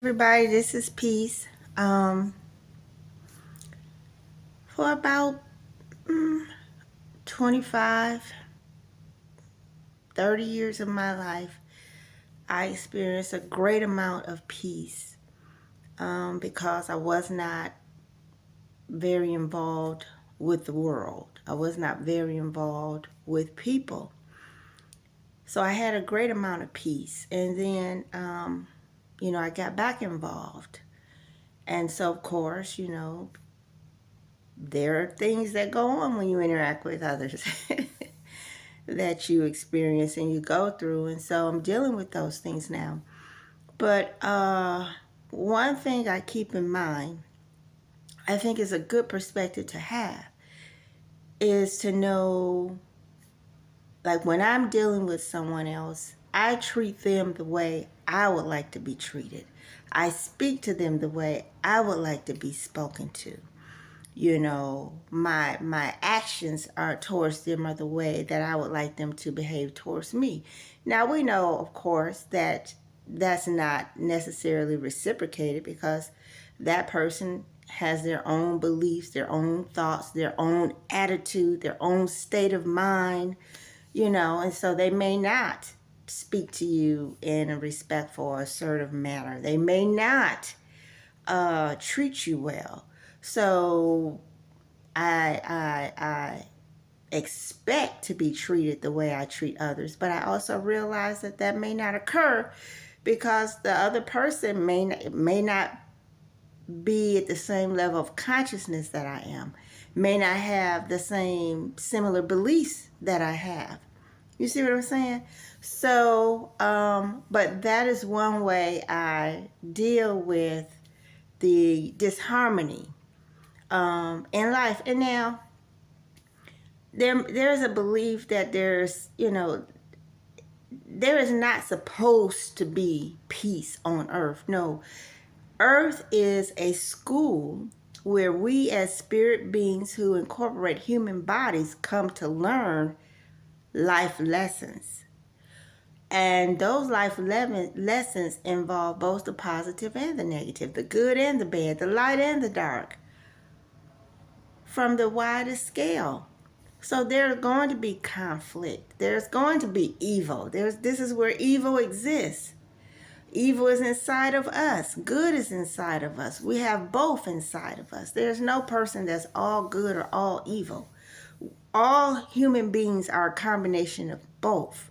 Everybody, this is Peace. For about 25, 30 years of my life, I experienced a great amount of peace because I was not very involved with the world. I was not very involved with people. So I had a great amount of peace. And then, I got back involved. And so, of course, there are things that go on when you interact with others that you experience and you go through. And so I'm dealing with those things now. But one thing I keep in mind, I think is a good perspective to have, is to know, like when I'm dealing with someone else, I treat them the way I would like to be treated. I speak to them the way I would like to be spoken to. My actions are towards them are the way that I would like them to behave towards me. Now we know, of course, that that's not necessarily reciprocated because that person has their own beliefs, their own thoughts, their own attitude, their own state of mind, and so they may not speak to you in a respectful or assertive manner. They may not treat you well. So I expect to be treated the way I treat others, but I also realize that that may not occur because the other person may not be at the same level of consciousness that I am, may not have the same similar beliefs that I have. You see what I'm saying? So, but that is one way I deal with the disharmony in life. And now, there's a belief that there is not supposed to be peace on earth. No, earth is a school where we as spirit beings who incorporate human bodies come to learn life lessons. And those lessons involve both the positive and the negative, the good and the bad, the light and the dark, from the widest scale. So there's going to be conflict. There's going to be evil. This is where evil exists. Evil is inside of us. Good is inside of us. We have both inside of us. There's no person that's all good or all evil. All human beings are a combination of both.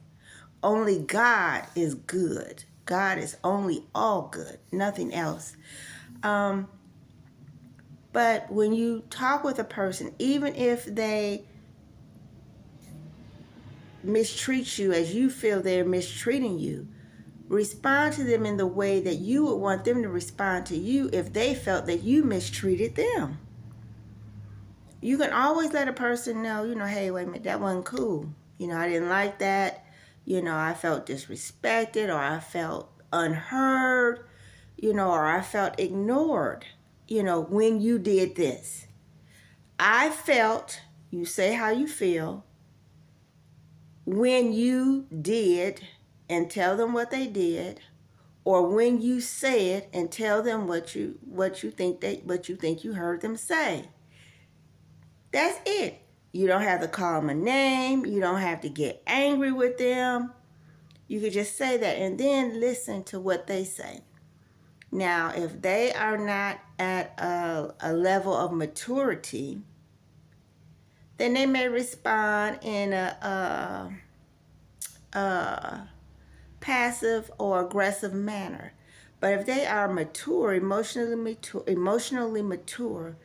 Only God is good. God is only all good, nothing else. But when you talk with a person, even if they mistreat you as you feel they're mistreating you, respond to them in the way that you would want them to respond to you if they felt that you mistreated them. You can always let a person know, hey, wait a minute, that wasn't cool. I didn't like that. I felt disrespected, or I felt unheard, or I felt ignored, when you did this. I felt, you say how you feel, when you did, and tell them what they did, or when you say it and tell them what you think you heard them say. That's it. You don't have to call them a name. You don't have to get angry with them. You could just say that and then listen to what they say. Now, if they are not at a level of maturity, then they may respond in a passive or aggressive manner. But if they are mature, emotionally mature,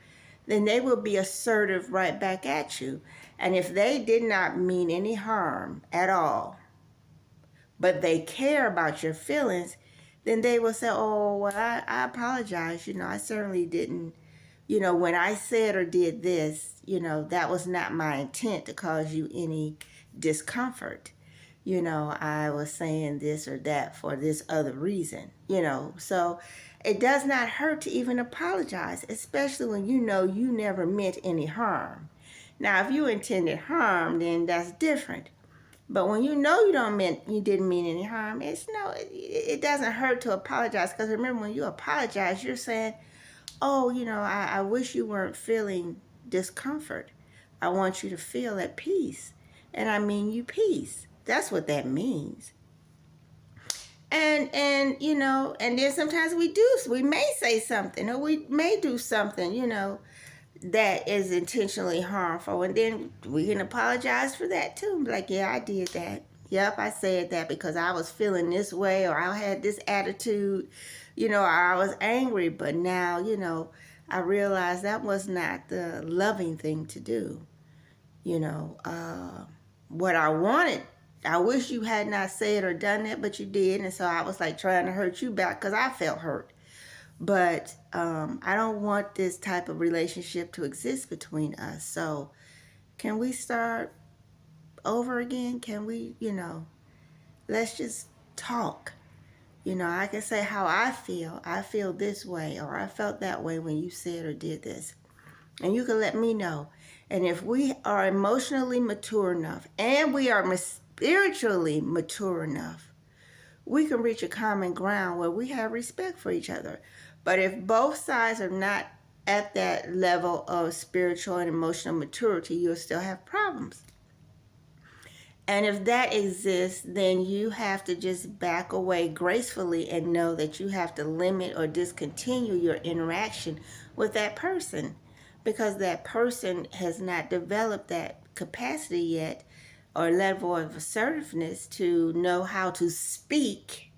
then they will be assertive right back at you. And if they did not mean any harm at all, but they care about your feelings, then they will say, oh, well, I apologize. I certainly didn't, when I said or did this, that was not my intent to cause you any discomfort. I was saying this or that for this other reason, So it does not hurt to even apologize, especially when you never meant any harm. Now, if you intended harm, then that's different. But when you know you didn't mean any harm, it doesn't hurt to apologize. Because remember, when you apologize, you're saying, oh, I wish you weren't feeling discomfort. I want you to feel at peace. And I mean you peace. That's what that means. And then sometimes we may say something, or we may do something, that is intentionally harmful, and then we can apologize for that too. Like, yeah, I did that. Yep, I said that because I was feeling this way, or I had this attitude, or I was angry. But now, I realized that was not the loving thing to do. What I wanted, I wish you had not said or done that, but you did. And so I was like trying to hurt you back because I felt hurt. But I don't want this type of relationship to exist between us. So can we start over again? Can we, let's just talk. I can say how I feel. I feel this way, or I felt that way when you said or did this. And you can let me know. And if we are emotionally mature enough and we are spiritually mature enough, we can reach a common ground where we have respect for each other. But if both sides are not at that level of spiritual and emotional maturity, you'll still have problems. And if that exists, then you have to just back away gracefully and know that you have to limit or discontinue your interaction with that person, because that person has not developed that capacity yet or level of assertiveness to know how to speak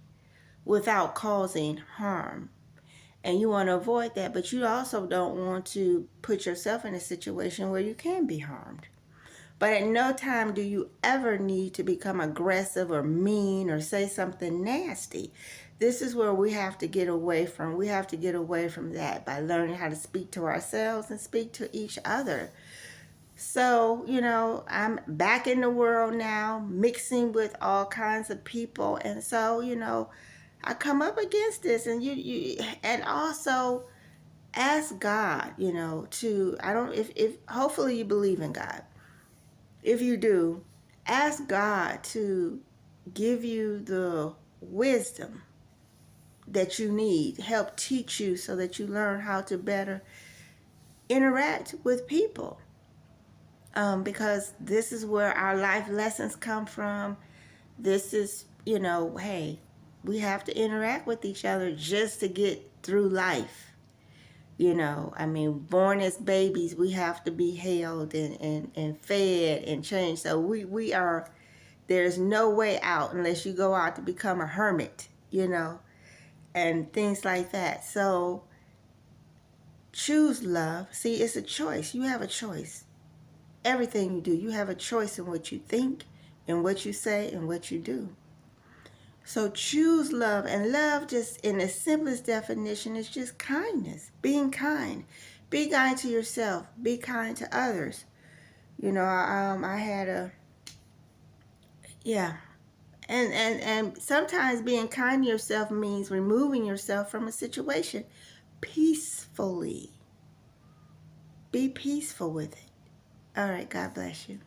without causing harm. And you want to avoid that, but you also don't want to put yourself in a situation where you can be harmed. But at no time do you ever need to become aggressive or mean or say something nasty. This is where we have to get away from. We have to get away from that by learning how to speak to ourselves and speak to each other. So, I'm back in the world now, mixing with all kinds of people. And so, I come up against this, and and also ask God, to, I don't, if hopefully you believe in God. If you do, ask God to give you the wisdom that you need, help teach you so that you learn how to better interact with people. Because this is where our life lessons come from. This is, hey, we have to interact with each other just to get through life. Born as babies, we have to be held and fed and changed. So there's no way out unless you go out to become a hermit, and things like that. So choose love. See, it's a choice. You have a choice. Everything you do, you have a choice in what you think and what you say and what you do. So choose love. And love, just in the simplest definition, is just kindness, being kind. Be kind to yourself. Be kind to others. I had and sometimes being kind to yourself means removing yourself from a situation peacefully. Be peaceful with it. All right, God bless you.